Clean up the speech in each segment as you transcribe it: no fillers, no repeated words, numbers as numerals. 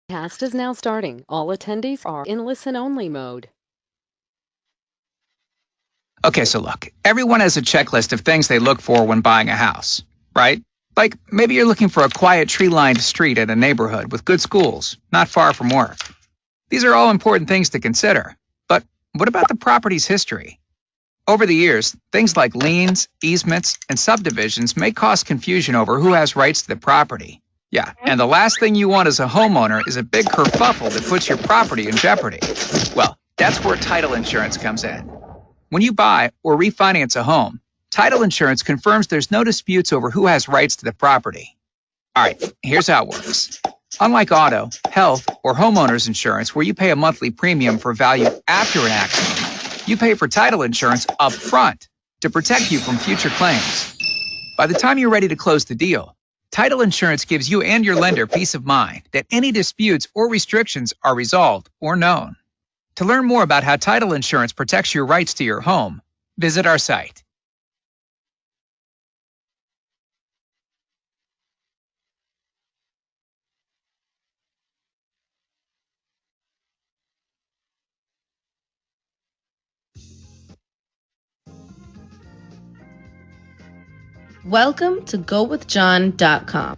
Cast is now starting. All attendees are in listen-only mode. Okay, so look, everyone has a checklist of things they look for when buying a house, right? Like maybe you're looking for a quiet tree-lined street in a neighborhood with good schools, not far from work. These are all important things to consider. But what about the property's history? Over the years, things like liens, easements, and subdivisions may cause confusion over who has rights to the property. Yeah, and the last thing you want as a homeowner is a big kerfuffle that puts your property in jeopardy. Well, that's where title insurance comes in. When you buy or refinance a home, title insurance confirms there's no disputes over who has rights to the property. All right, here's how it works. Unlike auto, health, or homeowners insurance, where you pay a monthly premium for value after an accident, you pay for title insurance up front to protect you from future claims. By the time you're ready to close the deal, title insurance gives you and your lender peace of mind that any disputes or restrictions are resolved or known. To learn more about how title insurance protects your rights to your home, visit our site. Welcome to GoWithJohn.com.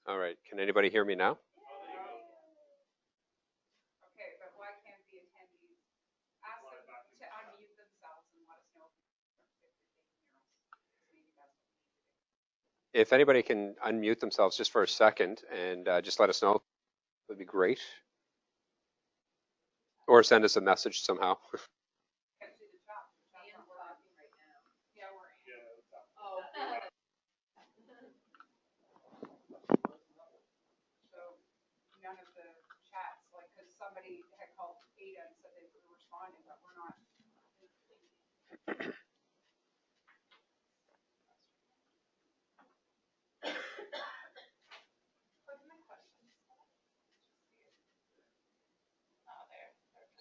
All right, can anybody hear me now? Okay, but why can't the attendees ask them to unmute themselves and let us know if they can hear us? Maybe that's what we need to do. If anybody can unmute themselves just for a second and just let us know, that would be great. Or send us a message somehow. Can't see the chat. The chat's not working right now. Yeah, we're in. Oh. So none of the chats, like, because somebody had called Ada and said they were responding, but we're not.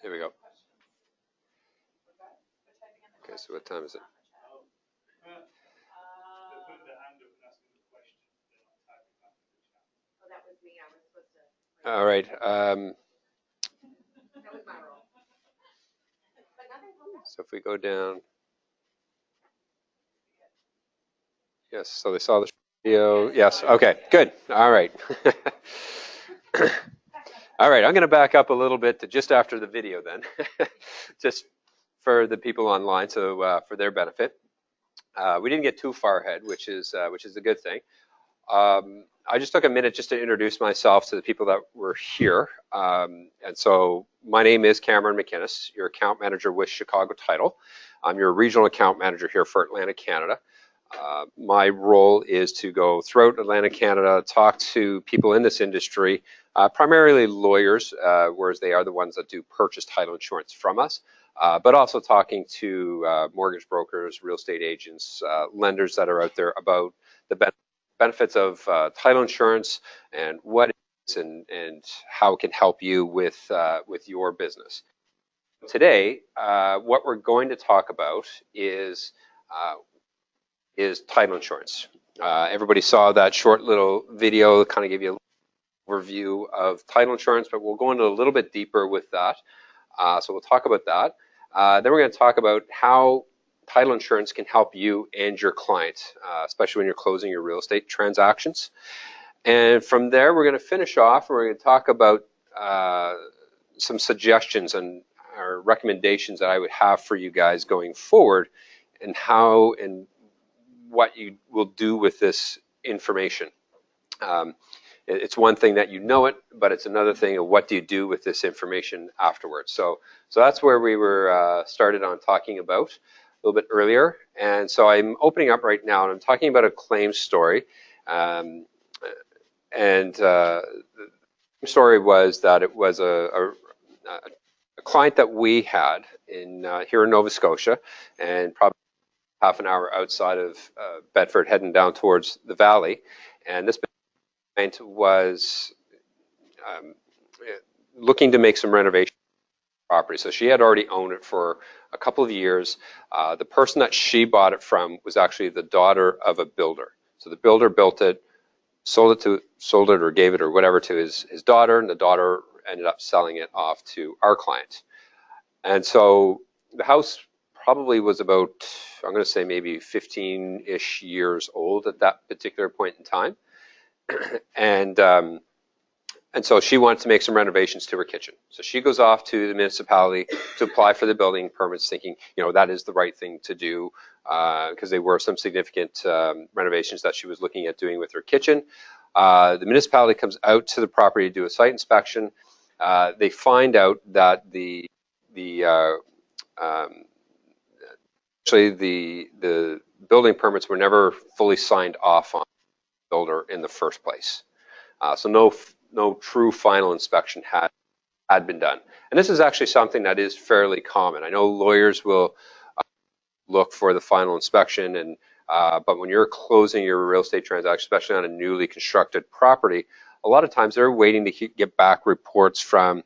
Here we go. Okay, so what time is it? All right. So if we go down. Yes, so they saw the video. Yes, okay, good. All right. All right, I'm going to back up a little bit to just after the video then, just for the people online, so for their benefit. We didn't get too far ahead, which is a good thing. I just took a minute just to introduce myself to the people that were here. And so my name is Cameron McInnes, your account manager with Chicago Title. I'm your regional account manager here for Atlantic Canada. My role is to go throughout Atlantic Canada, talk to people in this industry, primarily lawyers, whereas they are the ones that do purchase title insurance from us, but also talking to mortgage brokers, real estate agents, lenders that are out there about the benefits of title insurance and what it is and how it can help you with your business. Today, what we're going to talk about is title insurance. Everybody saw that short little video, kind of give you an overview of title insurance, but we'll go into a little bit deeper with that. So we'll talk about that. Then we're going to talk about how title insurance can help you and your client, especially when you're closing your real estate transactions. And from there, we're going to finish off, and we're going to talk about some suggestions and or recommendations that I would have for you guys going forward, and how and what you will do with this information. It's one thing that you know it, but it's another thing of what do you do with this information afterwards. So that's where we were started on talking about a little bit earlier. And so I'm opening up right now, and I'm talking about a claim story. And the story was that it was a client that we had in here in Nova Scotia, and probably half an hour outside of Bedford, heading down towards the valley. And this client was looking to make some renovation property. So she had already owned it for a couple of years. The person that she bought it from was actually the daughter of a builder. So the builder built it, sold it or gave it or whatever to his daughter, and the daughter ended up selling it off to our client. And so the house probably was about, I'm going to say maybe 15-ish years old at that particular point in time. And so she wanted to make some renovations to her kitchen. So she goes off to the municipality to apply for the building permits, thinking, that is the right thing to do, because there were some significant renovations that she was looking at doing with her kitchen. The municipality comes out to the property to do a site inspection. They find out that actually the building permits were never fully signed off on the builder in the first place. So no true final inspection had been done. And this is actually something that is fairly common. I know lawyers will look for the final inspection, and but when you're closing your real estate transaction, especially on a newly constructed property, a lot of times they're waiting to get back reports from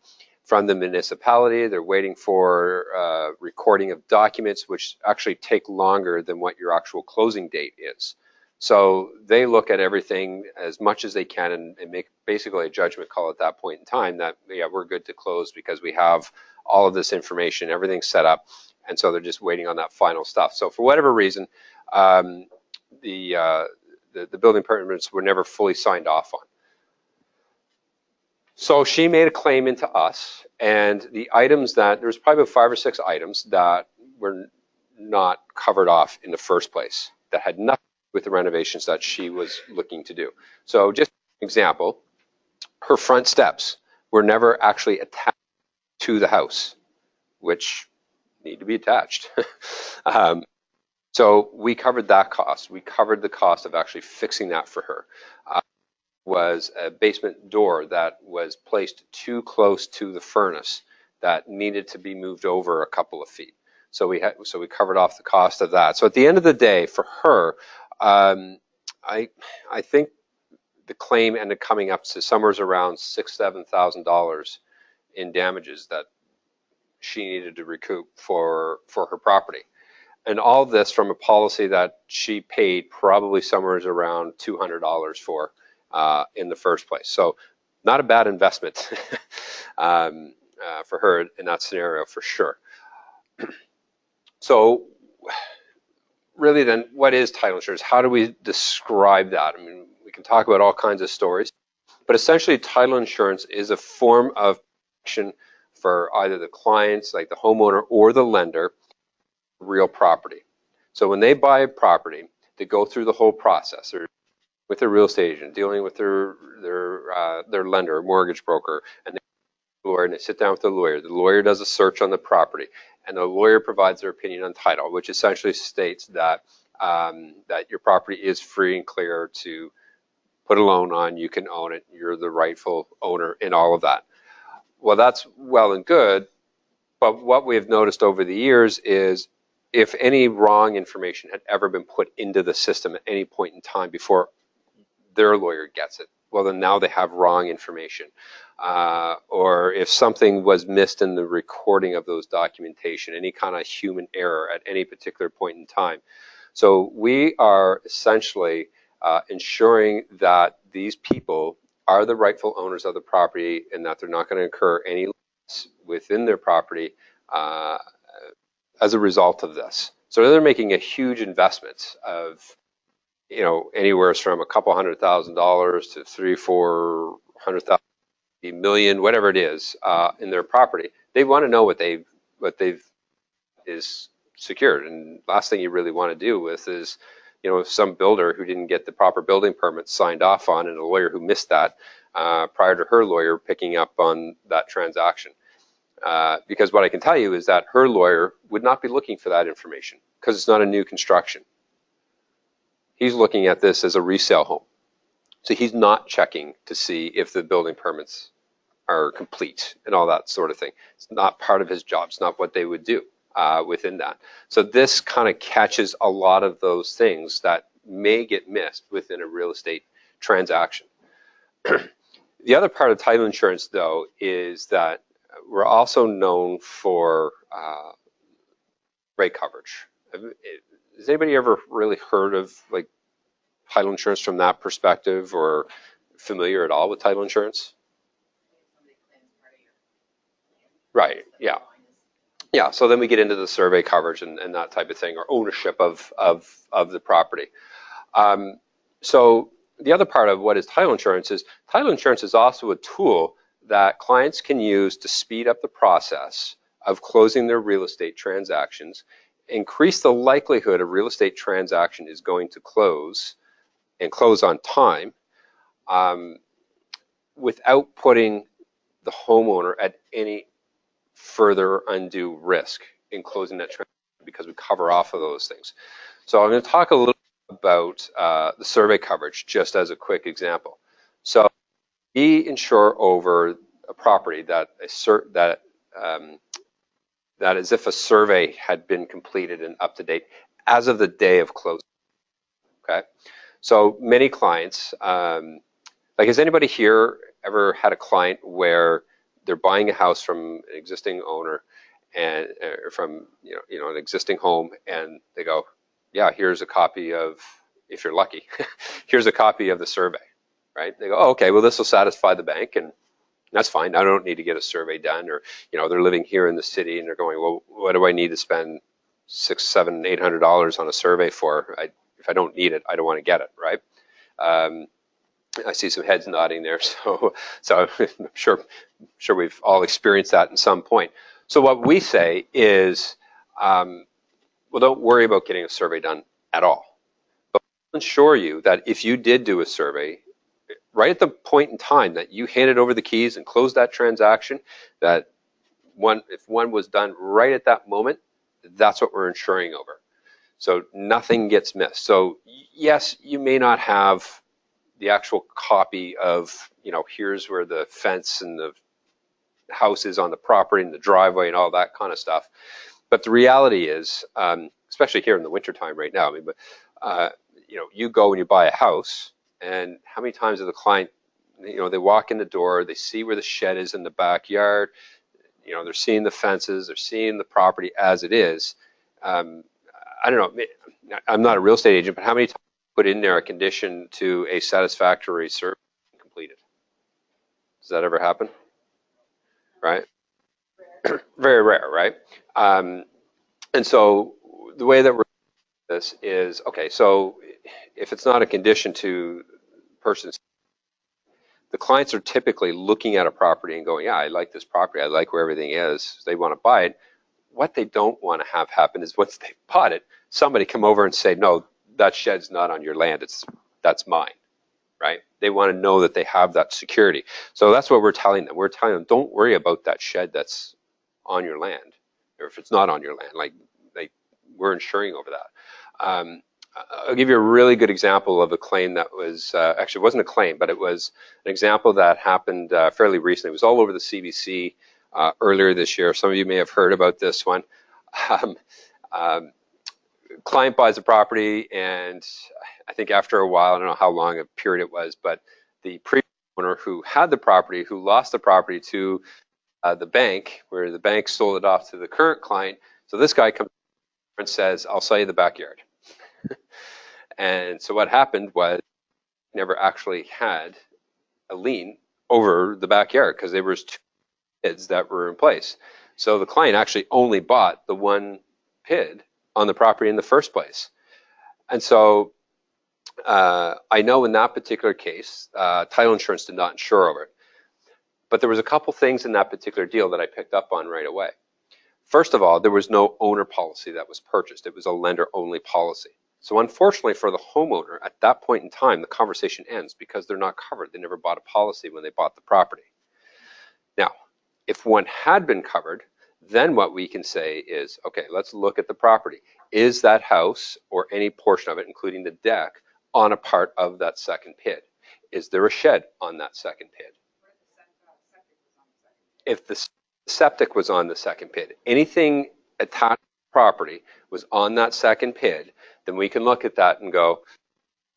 the municipality. They're waiting for recording of documents, which actually take longer than what your actual closing date is. So they look at everything as much as they can and make basically a judgment call at that point in time that, yeah, we're good to close because we have all of this information, everything's set up, and so they're just waiting on that final stuff. So for whatever reason, the building permits were never fully signed off on. So she made a claim into us, and the items that, there's probably about 5 or 6 items that were not covered off in the first place, that had nothing to do with the renovations that she was looking to do. So just an example, her front steps were never actually attached to the house, which need to be attached. So we covered that cost. We covered the cost of actually fixing that for her. Was a basement door that was placed too close to the furnace that needed to be moved over a couple of feet. So we covered off the cost of that. So at the end of the day, for her, I think the claim ended coming up to somewhere around $6,000-7,000 in damages that she needed to recoup for her property. And all this from a policy that she paid probably somewhere around $200 for in the first place. So not a bad investment for her in that scenario for sure. So really then, what is title insurance? How do we describe that? I mean, we can talk about all kinds of stories, but essentially title insurance is a form of protection for either the clients, like the homeowner, or the lender, real property. So when they buy a property, they go through the whole process. They're with their real estate agent, dealing with their lender, mortgage broker, and they sit down with the lawyer. The lawyer does a search on the property, and the lawyer provides their opinion on title, which essentially states that that your property is free and clear to put a loan on. You can own it. You're the rightful owner, and all of that. Well, that's well and good, but what we've noticed over the years is if any wrong information had ever been put into the system at any point in time before their lawyer gets it, well, then now they have wrong information. Or if something was missed in the recording of those documentation, any kind of human error at any particular point in time. So we are essentially ensuring that these people are the rightful owners of the property and that they're not going to incur any loss within their property as a result of this. So they're making a huge investment of, you know, anywhere from a couple $100,000 to $300,000-400,000, million, whatever it is, in their property. They want to know what they've is secured. And last thing you really want to do with is, you know, some builder who didn't get the proper building permits signed off on, and a lawyer who missed that prior to her lawyer picking up on that transaction. Because what I can tell you is that her lawyer would not be looking for that information because it's not a new construction. He's looking at this as a resale home. So he's not checking to see if the building permits are complete and all that sort of thing. It's not part of his job. It's not what they would do within that. So this kind of catches a lot of those things that may get missed within a real estate transaction. The other part of title insurance, though, is that we're also known for rate coverage. Has anybody ever really heard of like title insurance from that perspective, or familiar at all with title insurance? Right, yeah. Yeah, so then we get into the survey coverage and that type of thing, or ownership of the property. So the other part of what is title insurance is also a tool that clients can use to speed up the process of closing their real estate transactions, increase the likelihood a real estate transaction is going to close and close on time, without putting the homeowner at any further undue risk in closing that transaction, because we cover off of those things. So I'm going to talk a little bit about the survey coverage just as a quick example. So we insure over a property that as if a survey had been completed and up to date as of the day of closing. Okay, so many clients, like, has anybody here ever had a client where they're buying a house from an existing owner and from an existing home, and they go, yeah, here's a copy of, if you're lucky, here's a copy of the survey, right? They go, oh, okay, well, this will satisfy the bank, and that's fine. I don't need to get a survey done. Or, they're living here in the city and they're going, well, what do I need to spend $600, $700, $800 on a survey for? If I don't need it, I don't want to get it, right? I see some heads nodding there, so I'm sure we've all experienced that at some point. So what we say is, well, don't worry about getting a survey done at all. But I'll ensure you that if you did do a survey, right at the point in time that you handed over the keys and closed that transaction, that if one was done right at that moment, that's what we're insuring over. So nothing gets missed. So yes, you may not have the actual copy of, here's where the fence and the house is on the property and the driveway and all that kind of stuff. But the reality is, especially here in the wintertime right now, you go and you buy a house, and how many times does the client, they walk in the door, they see where the shed is in the backyard, they're seeing the fences, they're seeing the property as it is. I don't know, I'm not a real estate agent, but how many times put in there a condition to a satisfactory survey completed? Does that ever happen? Right? Very rare, right? And so the way that we're doing this is, okay, so if it's not a condition to persons, the clients are typically looking at a property and going, yeah, I like this property, I like where everything is, they want to buy it. What they don't want to have happen is once they bought it, somebody come over and say, no, that shed's not on your land, that's mine, right? They want to know that they have that security. So that's what we're telling them. We're telling them, don't worry about that shed that's on your land, or if it's not on your land, like we're insuring over that. I'll give you a really good example of a claim that was, actually it wasn't a claim, but it was an example that happened fairly recently. It was all over the CBC earlier this year. Some of you may have heard about this one. Client buys a property, and I think after a while, I don't know how long a period it was, but the previous owner who had the property, who lost the property to the bank, where the bank sold it off to the current client. So this guy comes and says, I'll sell you the backyard. And so what happened was never actually had a lien over the backyard because there was 2 PIDs that were in place. So the client actually only bought the 1 PID on the property in the first place. And so I know in that particular case, title insurance did not insure over it. But there was a couple things in that particular deal that I picked up on right away. First of all, there was no owner policy that was purchased. It was a lender-only policy. So unfortunately for the homeowner, at that point in time, the conversation ends because they're not covered. They never bought a policy when they bought the property. Now, if one had been covered, then what we can say is, okay, let's look at the property. Is that house or any portion of it, including the deck, on a part of that second PID? Is there a shed on that second PID? If the septic was on the second PID, anything attached to the property was on that second PID, then we can look at that and go,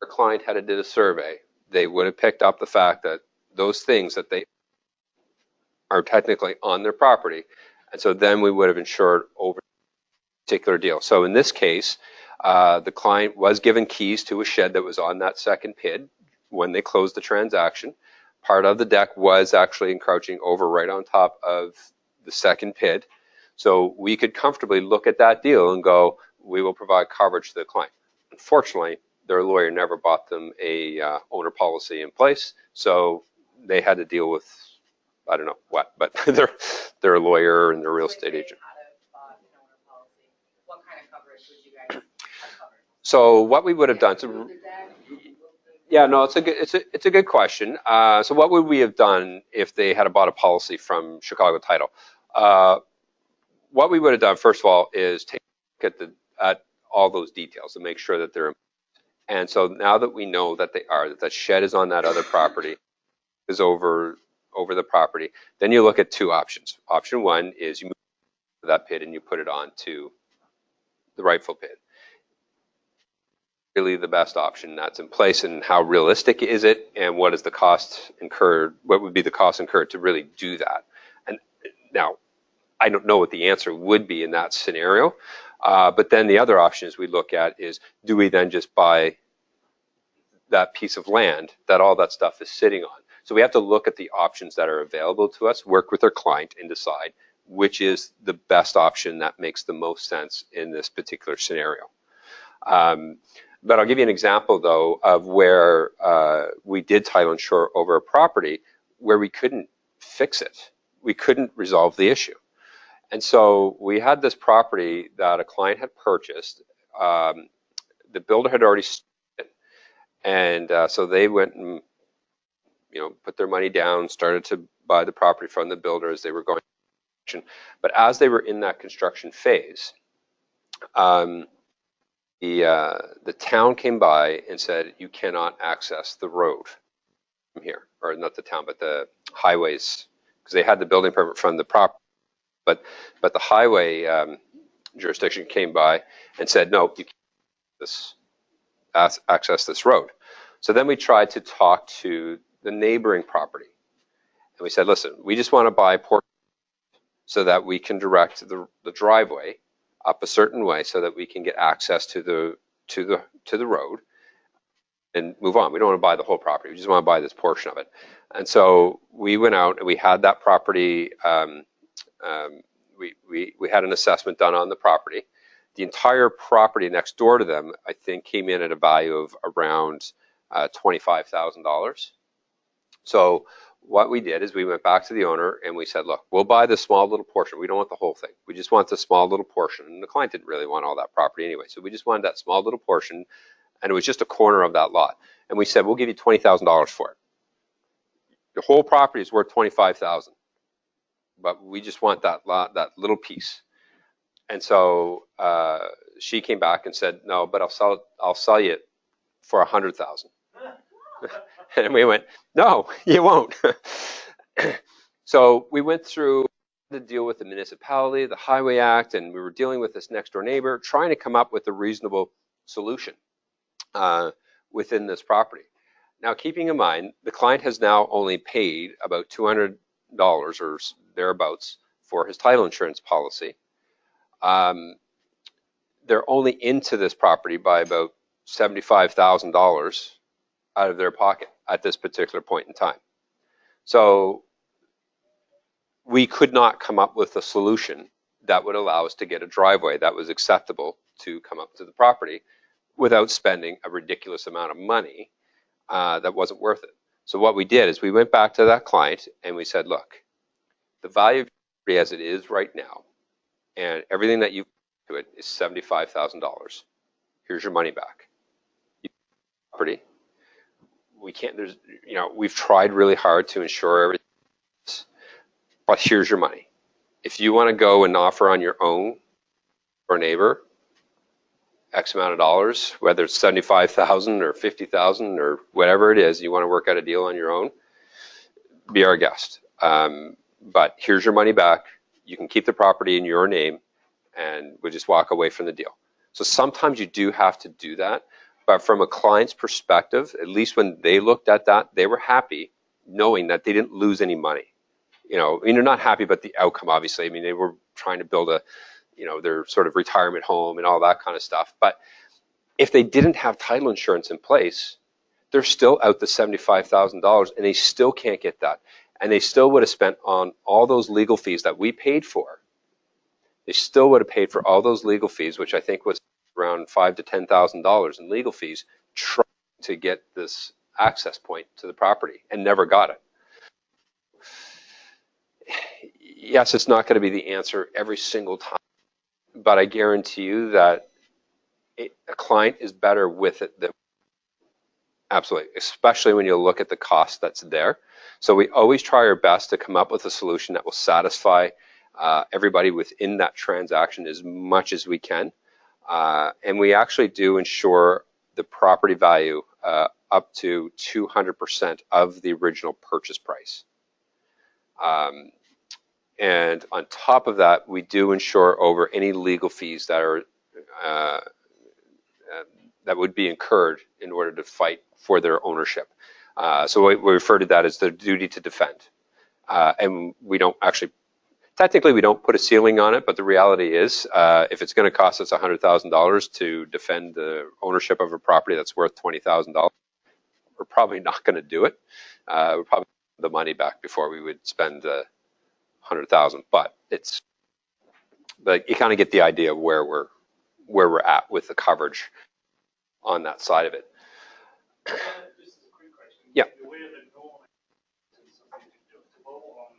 our client had did a survey, they would have picked up the fact that those things that they are technically on their property, and so then we would have insured over a particular deal. So in this case, the client was given keys to a shed that was on that second PID when they closed the transaction. Part of the deck was actually encroaching over right on top of the second PID. So we could comfortably look at that deal and go, we will provide coverage to the client. Unfortunately, their lawyer never bought them a owner policy in place, so they had to deal with, I don't know what, but their lawyer and their real estate agent. What kind of coverage would you guys have covered? So what we would have done, yeah, no, it's a good question. So what would we have done if they had bought a policy from Chicago Title? What we would have done, first of all, is take a look at all those details and make sure that they're. And so now that we know that they are, that shed is on that other property, is over the property, then you look at 2 options. Option 1 is you move that PID and you put it onto the rightful PID. Really the best option that's in place, and how realistic is it, and what is the cost incurred, what would be the cost incurred to really do that? And now, I don't know what the answer would be in that scenario, but then the other options we look at is, do we then just buy that piece of land that all that stuff is sitting on? So we have to look at the options that are available to us, work with our client, and decide which is the best option that makes the most sense in this particular scenario. But I'll give you an example, though, of where we did title insure over a property where we couldn't fix it. We couldn't resolve the issue. And so we had this property that a client had purchased. The builder had already started, and so they went and put their money down, started to buy the property from the builder as they were going. But as they were in that construction phase, the town came by and said, you cannot access the road from here, or not the town, but the highways, because they had the building permit from the property, but the highway jurisdiction came by and said, no, you can't access this road. So then we tried to talk to the neighboring property, and we said, listen, we just want to buy a portion so that we can direct the driveway up a certain way so that we can get access to the road and move on. We don't want to buy the whole property. We just want to buy this portion of it. And so we went out and we had that property. We had an assessment done on the property. The entire property next door to them, I think, came in at a value of around $25,000. So what we did is we went back to the owner and we said, look, we'll buy the small little portion. We don't want the whole thing. We just want the small little portion. And the client didn't really want all that property anyway. So we just wanted that small little portion, and it was just a corner of that lot. And we said, we'll give you $20,000 for it. The whole property is worth $25,000, but we just want that lot, that little piece. And so she came back and said, no, but I'll sell you it for $100,000. And we went, no, you won't. So we went through the deal with the municipality, the Highway Act, and we were dealing with this next door neighbor, trying to come up with a reasonable solution within this property. Now, keeping in mind, the client has now only paid about $200 or thereabouts for his title insurance policy. They're only into this property by about $75,000 out of their pocket at this particular point in time. So we could not come up with a solution that would allow us to get a driveway that was acceptable to come up to the property without spending a ridiculous amount of money that wasn't worth it. So what we did is we went back to that client and we said, look, the value of your property as it is right now and everything that you put to it is $75,000. Here's your money back. Property. We can't, we've tried really hard to ensure everything, but here's your money. If you want to go and offer on your own or neighbor X amount of dollars, whether it's $75,000 or $50,000 or whatever it is, you want to work out a deal on your own, be our guest. But here's your money back. You can keep the property in your name and we'll just walk away from the deal. So sometimes you do have to do that. But from a client's perspective, at least when they looked at that, they were happy knowing that they didn't lose any money. They're not happy about the outcome, obviously. I mean, they were trying to build their sort of retirement home and all that kind of stuff. But if they didn't have title insurance in place, they're still out the $75,000 and they still can't get that. And they still would have spent on all those legal fees that we paid for. They still would have paid for all those legal fees, which I think was around $5,000 to $10,000 in legal fees, trying to get this access point to the property and never got it. Yes, it's not going to be the answer every single time, but I guarantee you that a client is better with it than absolutely, especially when you look at the cost that's there. So we always try our best to come up with a solution that will satisfy everybody within that transaction as much as we can. And we actually do insure the property value up to 200% of the original purchase price. And on top of that, we do insure over any legal fees that are that would be incurred in order to fight for their ownership. So we refer to that as the duty to defend. And we don't actually, technically we don't put a ceiling on it, but the reality is if it's going to cost us $100,000 to defend the ownership of a property that's worth $20,000, we're probably not going to do it. We're probably the money back before we would spend $100,000. But you kind of get the idea of where we're at with the coverage on that side of it. This is a quick question. Yeah. Where the normal is something deductible on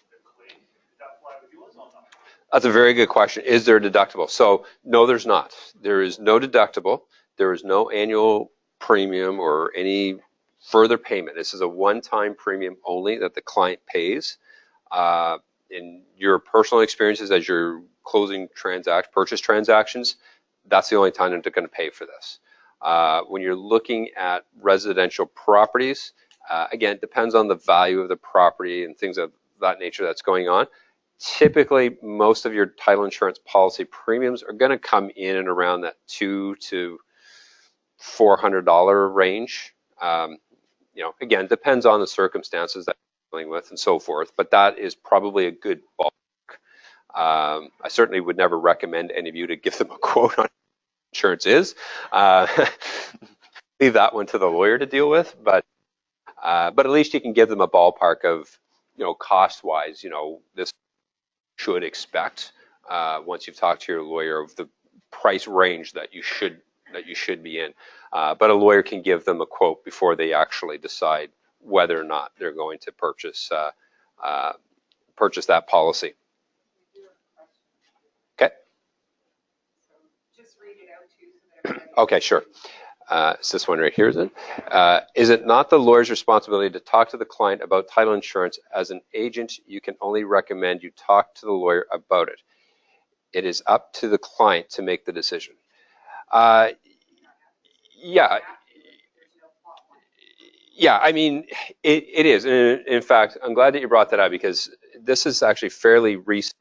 the claim, does that fly with yours or not? That's a very good question. Is there a deductible? So no, there's not. There is no deductible. There is no annual premium or any further payment. This is a one-time premium only that the client pays. In your personal experiences as you're closing purchase transactions, that's the only time that they're going to pay for this. When you're looking at residential properties, again, it depends on the value of the property and things of that nature that's going on. Typically, most of your title insurance policy premiums are going to come in and around that $200 to $400 range. Again, depends on the circumstances that you're dealing with and so forth, but that is probably a good ballpark. I certainly would never recommend any of you to give them a quote on what insurance is. Leave that one to the lawyer to deal with, but at least you can give them a ballpark of, cost-wise, this should expect once you've talked to your lawyer of the price range that you should be in. But a lawyer can give them a quote before they actually decide whether or not they're going to purchase that policy. Okay. So just read it out too, so that everybody. Okay, sure. It's this one right here, is it? Is it not the lawyer's responsibility to talk to the client about title insurance? As an agent, you can only recommend you talk to the lawyer about it. It is up to the client to make the decision. Yeah. Yeah, I mean, it is. And in fact, I'm glad that you brought that up because this is actually fairly recent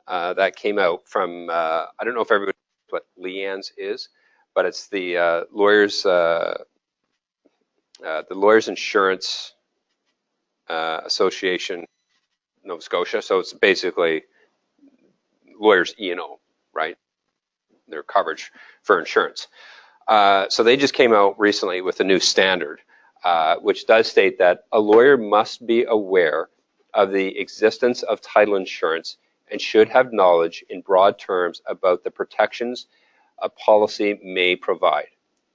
that came out from, I don't know if everybody knows what Leanne's is, but it's the Lawyers Insurance Association, Nova Scotia. So it's basically lawyers E&O, right? Their coverage for insurance. So they just came out recently with a new standard, which does state that a lawyer must be aware of the existence of title insurance and should have knowledge in broad terms about the protections a policy may provide.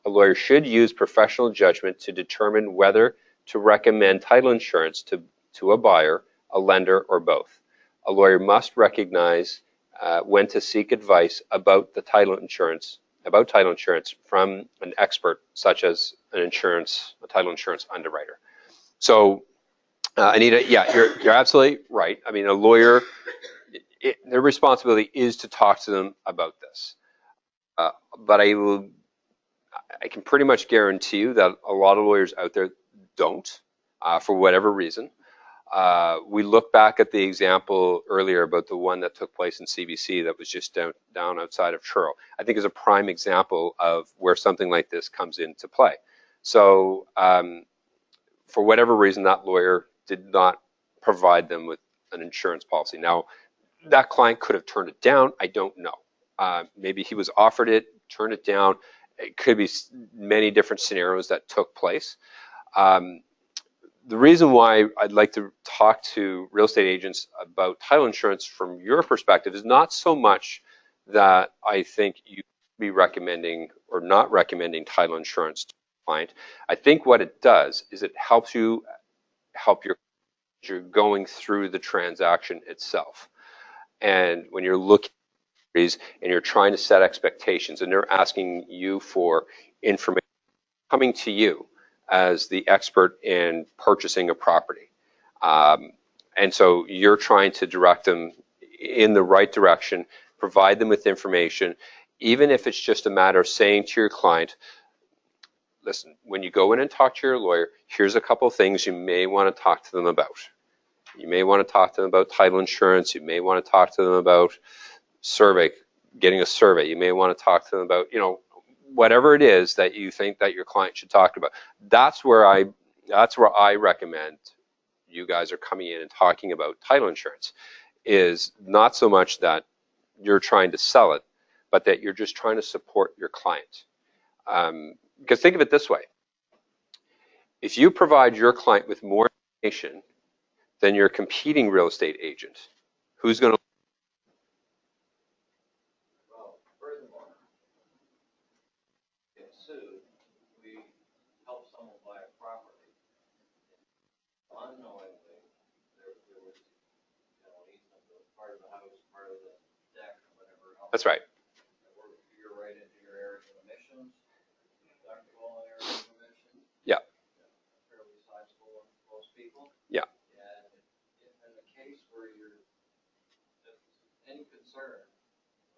A lawyer should use professional judgment to determine whether to recommend title insurance to a buyer, a lender, or both. A lawyer must recognize when to seek advice about title insurance from an expert, such as a title insurance underwriter. So, Anita, yeah, you're absolutely right. I mean, a lawyer, their responsibility is to talk to them about this. But I can pretty much guarantee you that a lot of lawyers out there don't, for whatever reason. We look back at the example earlier about the one that took place in CBC that was just down outside of Truro. I think is a prime example of where something like this comes into play. So for whatever reason, that lawyer did not provide them with an insurance policy. Now, that client could have turned it down. I don't know. Maybe he was offered it, turned it down. It could be many different scenarios that took place. The reason why I'd like to talk to real estate agents about title insurance from your perspective is not so much that I think you be recommending or not recommending title insurance to a client. I think what it does is it helps you help you're going through the transaction itself. And when you're looking and you're trying to set expectations and they're asking you for information coming to you as the expert in purchasing a property. And so you're trying to direct them in the right direction, provide them with information, even if it's just a matter of saying to your client, listen, when you go in and talk to your lawyer, here's a couple of things you may want to talk to them about. You may want to talk to them about title insurance. You may want to talk to them about getting a survey. You may want to talk to them about, whatever it is that you think that your client should talk about. That's where I recommend you guys are coming in and talking about title insurance, is not so much that you're trying to sell it, but that you're just trying to support your client. Because think of it this way. If you provide your client with more information than your competing real estate agent, who's going to get sued That's right. You're right into your area of emissions, deductible area of emissions. Yeah. Fairly sizable one for most people. Yeah. And in the case where you're, if any concern,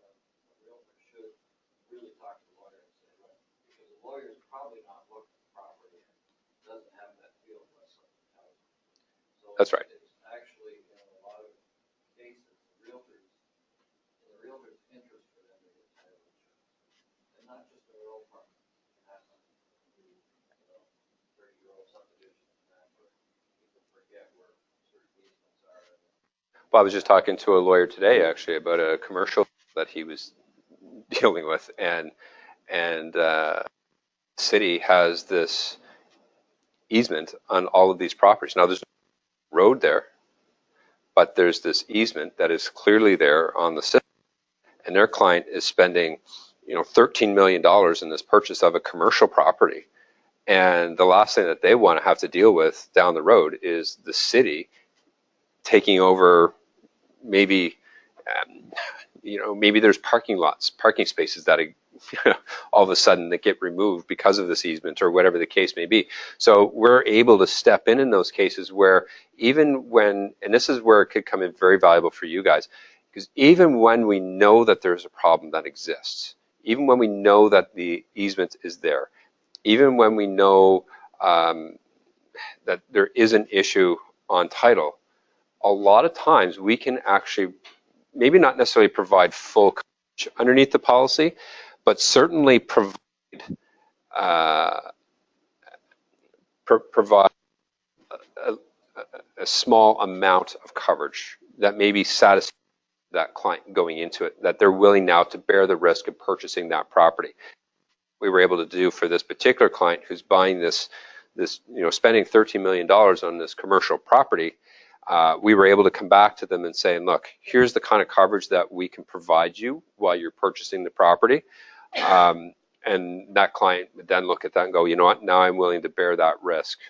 a realtor should really talk to the lawyer and say, look, because the lawyer's probably not looked at the property and doesn't have that feel unless something tells him. So That's right. it's actually, in a lot of cases, the realtor's interest for them to get title insurance. And not just their own property. It happens, 30-year-old subdivision and that, where people forget where certain easements are. Well, I was just talking to a lawyer today, actually, about a commercial that he was dealing with, and city has this easement on all of these properties. Now, there's no road there, but there's this easement that is clearly there on the system, and their client is spending, $13 million in this purchase of a commercial property. And the last thing that they want to have to deal with down the road is the city taking over maybe, maybe there's parking spaces that all of a sudden that get removed because of this easement or whatever the case may be. So we're able to step in those cases where even when, and this is where it could come in very valuable for you guys, because even when we know that there's a problem that exists, even when we know that the easement is there, even when we know that there is an issue on title, a lot of times we can actually maybe not necessarily provide full coverage underneath the policy, but certainly provide a small amount of coverage that maybe satisfies that client going into it, that they're willing now to bear the risk of purchasing that property. We were able to do for this particular client who's buying this spending $13 million on this commercial property. We were able to come back to them and say, look, here's the kind of coverage that we can provide you while you're purchasing the property. And that client would then look at that and go, you know what, now I'm willing to bear that risk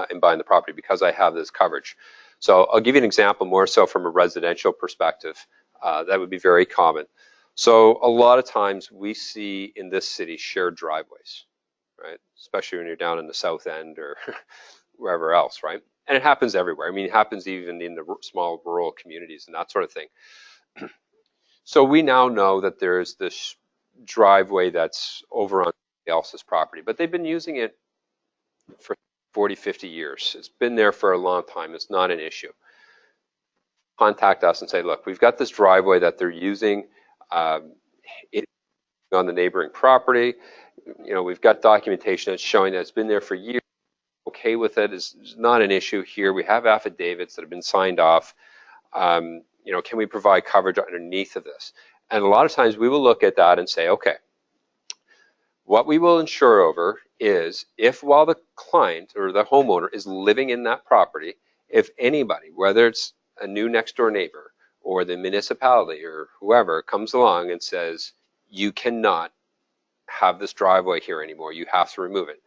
in buying the property because I have this coverage. So I'll give you an example more so from a residential perspective. That would be very common. So a lot of times we see in this city shared driveways, right? Especially when you're down in the South End or wherever else, right? And it happens everywhere. I mean, it happens even in the small rural communities and that sort of thing. So we now know that there's this driveway that's over on somebody else's property, but they've been using it for 40, 50 years. It's been there for a long time. It's not an issue. Contact us and say, look, we've got this driveway that they're using it on the neighboring property. We've got documentation that's showing that it's been there for years. Okay with it is not an issue here. We have affidavits that have been signed off. Can we provide coverage underneath of this? And a lot of times we will look at that and say, okay, what we will insure over is if while the client or the homeowner is living in that property, if anybody, whether it's a new next door neighbor or the municipality or whoever comes along and says, you cannot have this driveway here anymore, you have to remove it,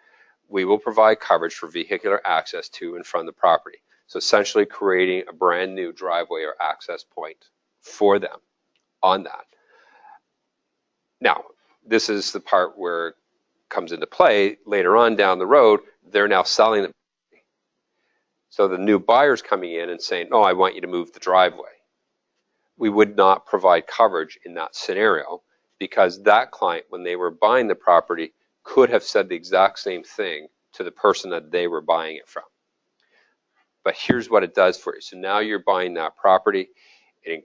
we will provide coverage for vehicular access to and from the property. So essentially creating a brand new driveway or access point for them on that. Now, this is the part where it comes into play later on down the road. They're now selling the property. So the new buyer's coming in and saying, no, I want you to move the driveway. We would not provide coverage in that scenario because that client, when they were buying the property, could have said the exact same thing to the person that they were buying it from. But here's what it does for you. So now you're buying that property. The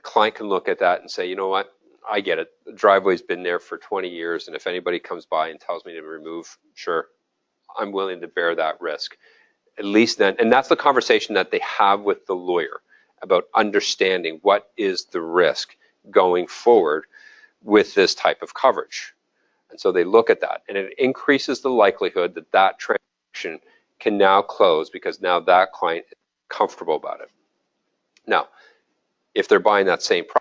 client can look at that and say, you know what, I get it. The driveway's been there for 20 years, and if anybody comes by and tells me to remove, sure, I'm willing to bear that risk. At least then, and that's the conversation that they have with the lawyer about understanding what is the risk going forward with this type of coverage. And so they look at that, and it increases the likelihood that that transaction can now close because now that client is comfortable about it. Now, if they're buying that same property,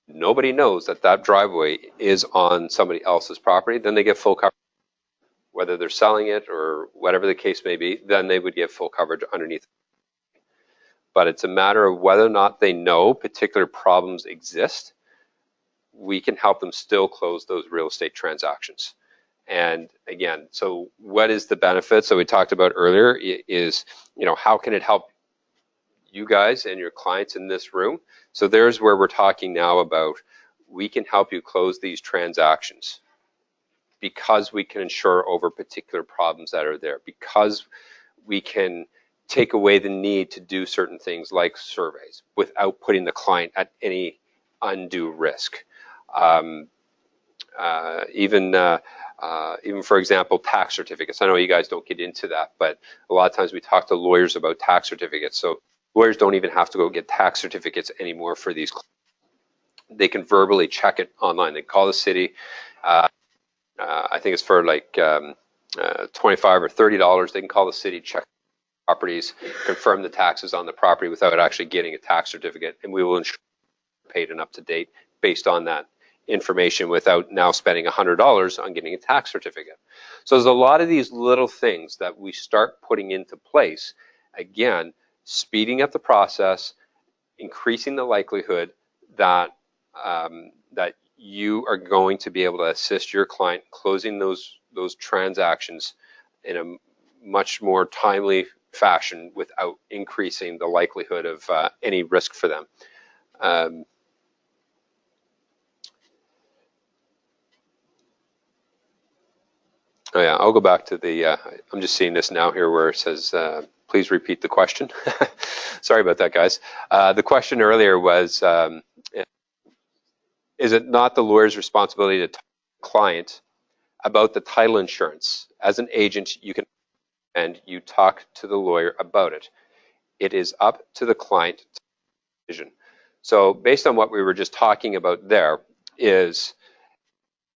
nobody knows that that driveway is on somebody else's property, then they get full coverage. Whether they're selling it or whatever the case may be, then they would get full coverage underneath. but it's a matter of whether or not they know particular problems exist. We can help them still close those real estate transactions. And again, so what is the benefit? So we talked about earlier is, how can it help you guys and your clients in this room? So there's where we're talking now about, we can help you close these transactions because we can insure over particular problems that are there, because we can take away the need to do certain things like surveys without putting the client at any undue risk. Even for example, tax certificates. I know you guys don't get into that, but a lot of times we talk to lawyers about tax certificates. So lawyers don't even have to go get tax certificates anymore for these. They can verbally check it online. They call the city. I think it's for like $25 or $30. They can call the city, check properties, confirm the taxes on the property without actually getting a tax certificate, and we will ensure paid and up to date based on that information without now spending $100 on getting a tax certificate. So there's a lot of these little things that we start putting into place, again, speeding up the process, increasing the likelihood that that you are going to be able to assist your client closing those transactions in a much more timely fashion without increasing the likelihood of any risk for them. Oh yeah, I'll go back to the, I'm just seeing this now here where it says, please repeat the question. Sorry about that, guys. The question earlier was, is it not the lawyer's responsibility to talk to the client about the title insurance? As an agent, you can, and you talk to the lawyer about it. It is up to the client to make a decision. So based on what we were just talking about there is,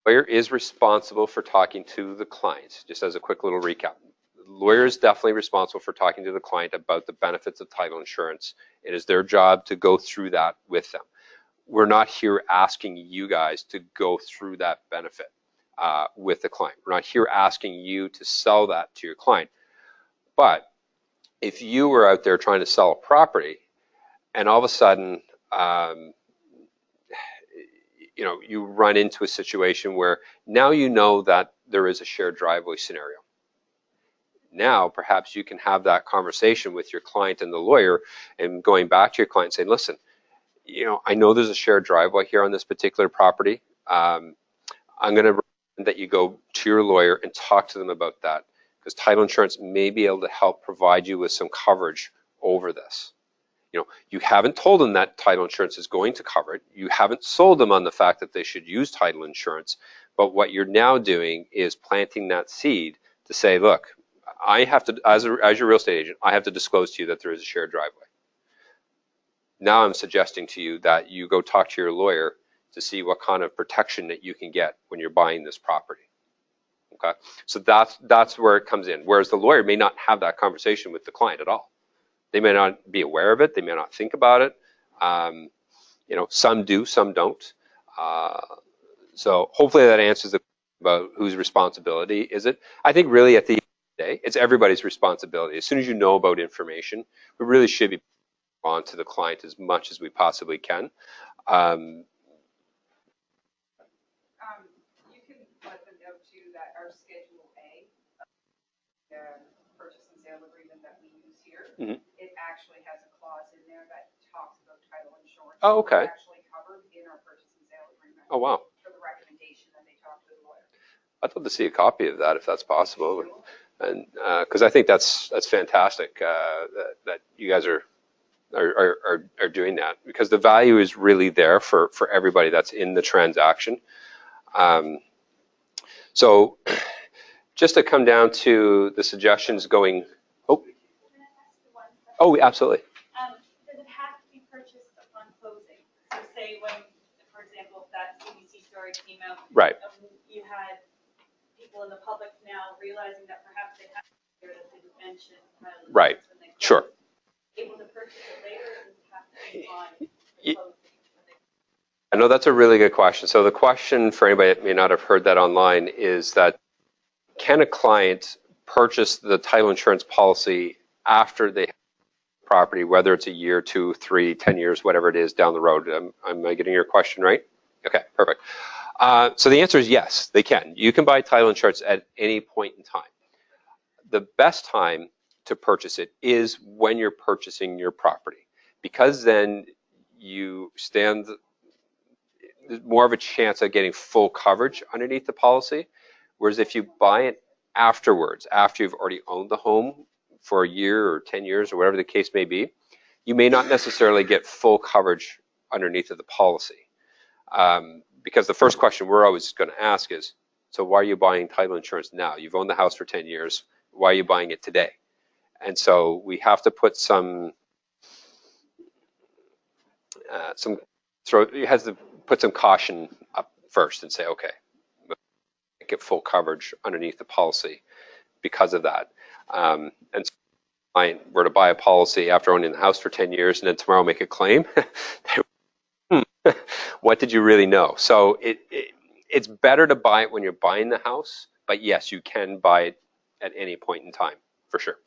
the lawyer is responsible for talking to the client. Just as a quick little recap, the lawyer is definitely responsible for talking to the client about the benefits of title insurance. It is their job to go through that with them. We're not here asking you guys to go through that benefit with the client. We're not here asking you to sell that to your client. But if you were out there trying to sell a property and all of a sudden, you run into a situation where now you know that there is a shared driveway scenario. Now, perhaps you can have that conversation with your client and the lawyer and going back to your client saying, listen, I know there's a shared driveway here on this particular property. I'm going to recommend that you go to your lawyer and talk to them about that, because title insurance may be able to help provide you with some coverage over this. You haven't told them that title insurance is going to cover it. You haven't sold them on the fact that they should use title insurance. But what you're now doing is planting that seed to say, look, I have to, as your real estate agent, I have to disclose to you that there is a shared driveway. Now I'm suggesting to you that you go talk to your lawyer to see what kind of protection that you can get when you're buying this property. Okay, so that's where it comes in. Whereas the lawyer may not have that conversation with the client at all. They may not be aware of it. They may not think about it. Some do, some don't. So hopefully that answers the question about whose responsibility is it. I think really at the end of the day, it's everybody's responsibility. As soon as you know about information, we really should be on to the client as much as we possibly can. You can let them know too that our Schedule A, the purchase and sale agreement that we use here, it actually has a clause in there that talks about title insurance. Oh, okay. It's actually covered in our purchase and sale agreement. Oh, wow. For the recommendation that they talk to the lawyer. I'd love to see a copy of that if that's possible, and because I think that's fantastic that you guys are doing that, because the value is really there for everybody that's in the transaction. So just to come down to the suggestions going, oh, absolutely. Does it have to be purchased upon closing? So say when, for example, if that CBC story came out, right? You had people in the public now realizing that perhaps they have to hear that they mentioned right. Sure. Able to purchase it later, or does it have to be on closing? I know that's a really good question. So the question for anybody that may not have heard that online is that, can a client purchase the title insurance policy after they have property, whether it's a year, 2, 3, 10 years, whatever it is down the road. Am I getting your question right? Okay, perfect. So the answer is yes, they can. You can buy title insurance at any point in time. The best time to purchase it is when you're purchasing your property, because then you stand more of a chance of getting full coverage underneath the policy. Whereas if you buy it afterwards, after you've already owned the home for a year or 10 years or whatever the case may be, you may not necessarily get full coverage underneath of the policy. Because the first question we're always going to ask is, so why are you buying title insurance now? You've owned the house for 10 years. Why are you buying it today? And so we have to put you have to put some caution up first and say, okay, get full coverage underneath the policy because of that. And so if I were to buy a policy after owning the house for 10 years and then tomorrow make a claim, what did you really know? So it's better to buy it when you're buying the house, but yes, you can buy it at any point in time, for sure.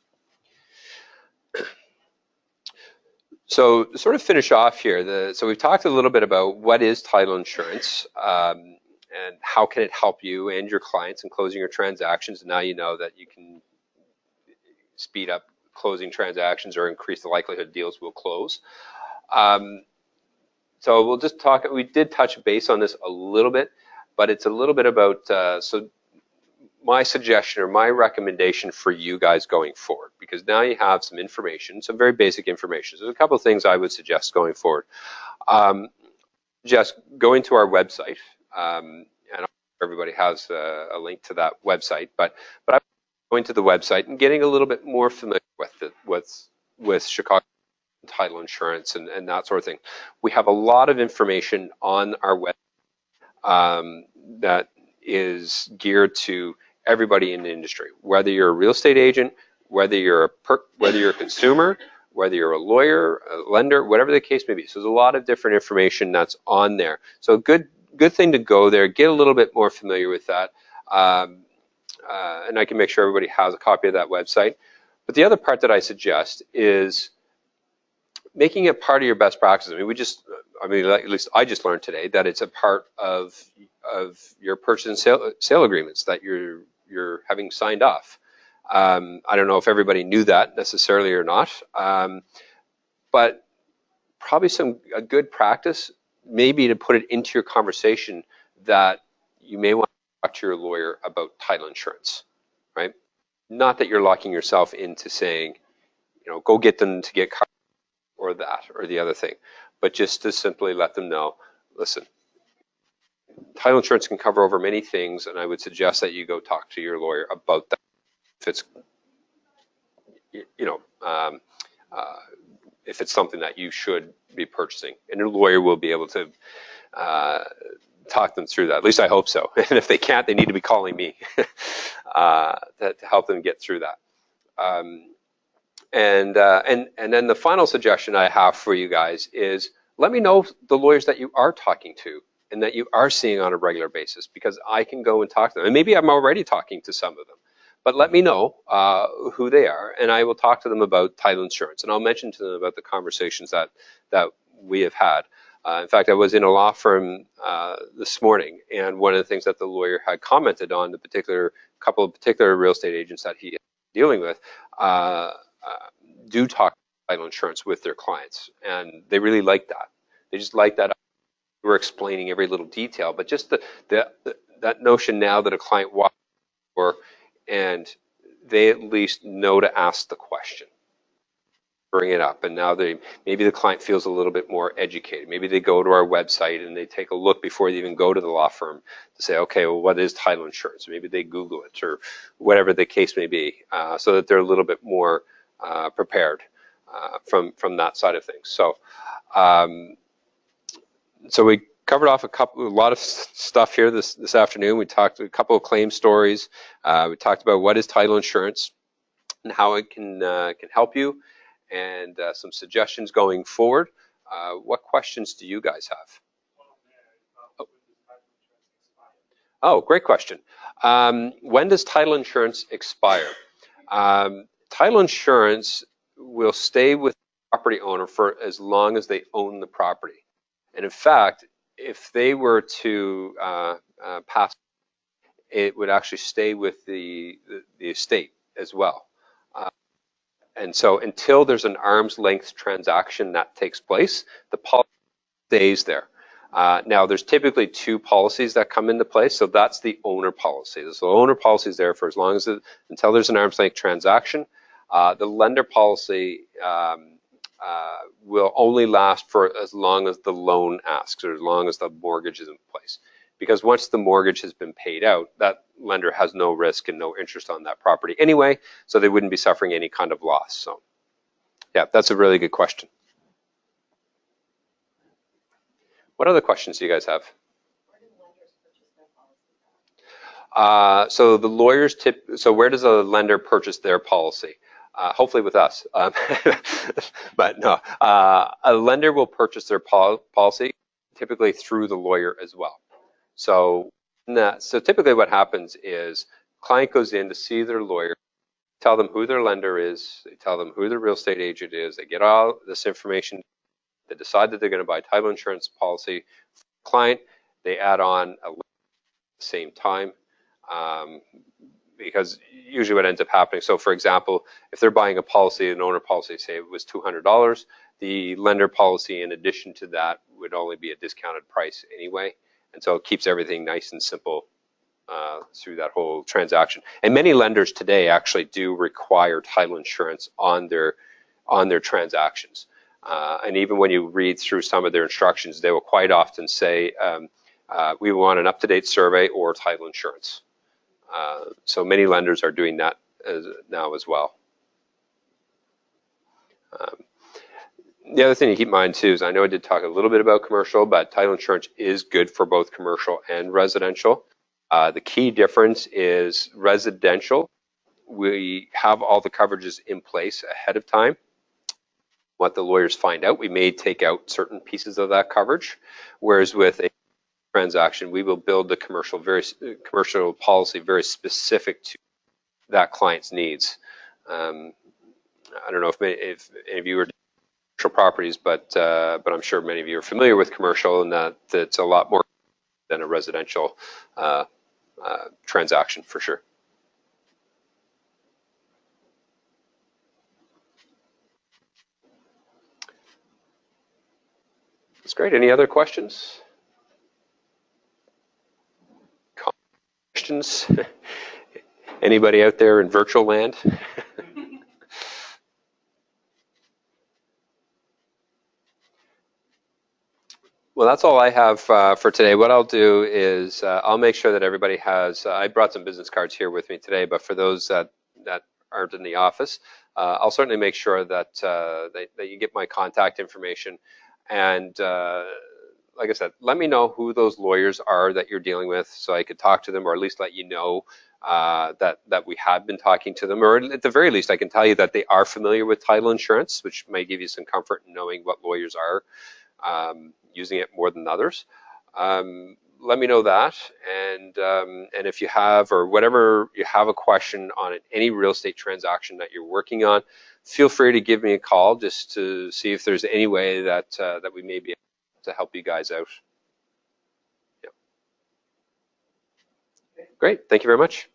So to sort of finish off here, so we've talked a little bit about what is title insurance, and how can it help you and your clients in closing your transactions. And now you know that you can speed up closing transactions or increase the likelihood deals will close. So we'll just talk, we did touch base on this a little bit, but it's a little bit about, so my suggestion or my recommendation for you guys going forward, because now you have some information, some very basic information. So there's a couple of things I would suggest going forward. Just going to our website, and everybody has a link to that website, but I'm going to the website and getting a little bit more familiar with Chicago title insurance and that sort of thing. We have a lot of information on our website that is geared to everybody in the industry, whether you're a real estate agent, whether you're a consumer, whether you're a lawyer, a lender, whatever the case may be. So there's a lot of different information that's on there. So good thing to go there, get a little bit more familiar with that. And I can make sure everybody has a copy of that website. But the other part that I suggest is making it part of your best practices. I mean, at least I just learned today that it's a part of your purchase and sale agreements that you're having signed off. I don't know if everybody knew that necessarily or not, but probably a good practice maybe to put it into your conversation that you may want to talk to your lawyer about title insurance, right? Not that you're locking yourself into saying, go get them to get covered or that or the other thing, but just to simply let them know, listen, title insurance can cover over many things, and I would suggest that you go talk to your lawyer about that. If it's something that you should be purchasing, and your lawyer will be able to talk them through that. At least I hope so. And if they can't, they need to be calling me to help them get through that. And then the final suggestion I have for you guys is let me know the lawyers that you are talking to and that you are seeing on a regular basis, because I can go and talk to them. And maybe I'm already talking to some of them, but let me know who they are, and I will talk to them about title insurance. And I'll mention to them about the conversations that we have had. In fact, I was in a law firm this morning, and one of the things that the lawyer had commented on, the couple of particular real estate agents that he is dealing with, do talk title insurance with their clients, and they really like that. They just like that we're explaining every little detail, but just that notion now that a client walks for, and they at least know to ask the question, bring it up, and now maybe the client feels a little bit more educated. Maybe they go to our website and they take a look before they even go to the law firm to say, okay, well, what is title insurance? Maybe they Google it or whatever the case may be, so that they're a little bit more prepared from that side of things. So we covered off a lot of stuff here this afternoon. We talked a couple of claim stories. We talked about what is title insurance and how it can help you, and some suggestions going forward. What questions do you guys have? Oh, great question. When does title insurance expire? Title insurance will stay with property owner for as long as they own the property. And in fact, if they were to pass, it would actually stay with the estate as well. And so until there's an arm's length transaction that takes place, the policy stays there. Now, there's typically two policies that come into place, so that's the owner policy. So the owner policy is there for as long as until there's an arm's length transaction. The lender policy will only last for as long as the loan asks, or as long as the mortgage is in place. Because once the mortgage has been paid out, that lender has no risk and no interest on that property anyway, so they wouldn't be suffering any kind of loss. So, yeah, that's a really good question. What other questions do you guys have? So the lawyers so where does a lender purchase their policy? Hopefully with us. But no, a lender will purchase their policy typically through the lawyer as well. So typically what happens is client goes in to see their lawyer, tell them who their lender is, they tell them who their real estate agent is, they get all this information, they decide that they're going to buy title insurance policy for the client, they add on a lender at the same time. Because usually what ends up happening, so for example, if they're buying a policy, an owner policy, say it was $200, the lender policy in addition to that would only be a discounted price anyway. And so it keeps everything nice and simple through that whole transaction. And many lenders today actually do require title insurance on their transactions. And even when you read through some of their instructions, they will quite often say, we want an up-to-date survey or title insurance. So many lenders are doing that now as well. The other thing to keep in mind too is I know I did talk a little bit about commercial, but title insurance is good for both commercial and residential. The key difference is residential, we have all the coverages in place ahead of time. What the lawyers find out, we may take out certain pieces of that coverage, whereas with a transaction, we will build the commercial policy very specific to that client's needs. I don't know if any of you are commercial properties, but I'm sure many of you are familiar with commercial, and that it's a lot more than a residential transaction for sure. That's great. Any other questions? Questions? Anybody out there in virtual land? Well, that's all I have for today. What I'll do is I'll make sure that everybody has, I brought some business cards here with me today, but for those that aren't in the office, I'll certainly make sure that, that you get my contact information. And like I said, let me know who those lawyers are that you're dealing with so I could talk to them, or at least let you know that we have been talking to them, or at the very least I can tell you that they are familiar with title insurance, which might give you some comfort in knowing what lawyers are using it more than others. Let me know that, and if you have, or whatever you have a question on any real estate transaction that you're working on, feel free to give me a call just to see if there's any way that that we may be able to help you guys out. Yep. Great, thank you very much.